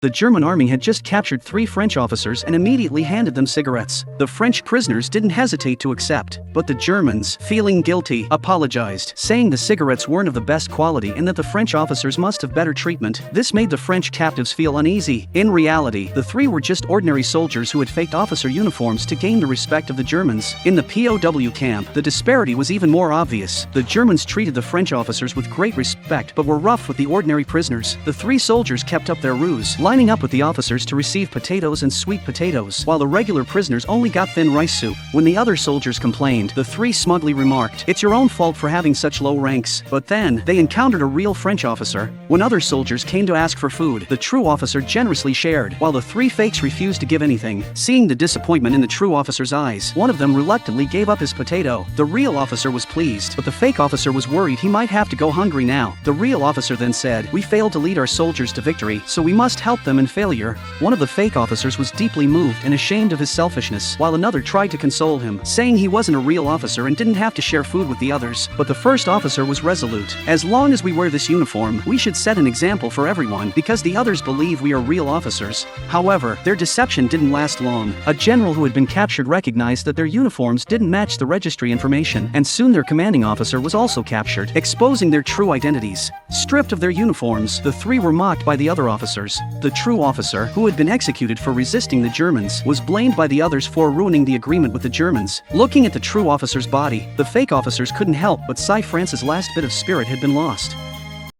The German army had just captured 3 French officers and immediately handed them cigarettes. The French prisoners didn't hesitate to accept, but the Germans, feeling guilty, apologized, saying the cigarettes weren't of the best quality and that the French officers must have better treatment. This made the French captives feel uneasy. In reality, the 3 were just ordinary soldiers who had faked officer uniforms to gain the respect of the Germans. In the POW camp, the disparity was even more obvious. The Germans treated the French officers with great respect but were rough with the ordinary prisoners. The 3 soldiers kept up their ruse, lining up with the officers to receive potatoes and sweet potatoes, while the regular prisoners only got thin rice soup. When the other soldiers complained, the 3 smugly remarked, "It's your own fault for having such low ranks." But then, they encountered a real French officer. When other soldiers came to ask for food, the true officer generously shared, while the 3 fakes refused to give anything. Seeing the disappointment in the true officer's eyes, one of them reluctantly gave up his potato. The real officer was pleased, but the fake officer was worried he might have to go hungry now. The real officer then said, "We failed to lead our soldiers to victory, so we must help them in failure." One of the fake officers was deeply moved and ashamed of his selfishness, while another tried to console him, saying he wasn't a real officer and didn't have to share food with the others. But the first officer was resolute. "As long as we wear this uniform, we should set an example for everyone, because the others believe we are real officers." However, their deception didn't last long. A general who had been captured recognized that their uniforms didn't match the registry information, and soon their commanding officer was also captured, exposing their true identities. Stripped of their uniforms, the 3 were mocked by the other officers. The true officer, who had been executed for resisting the Germans, was blamed by the others for ruining the agreement with the Germans. Looking at the true officer's body, the fake officers couldn't help but sigh. France's last bit of spirit had been lost.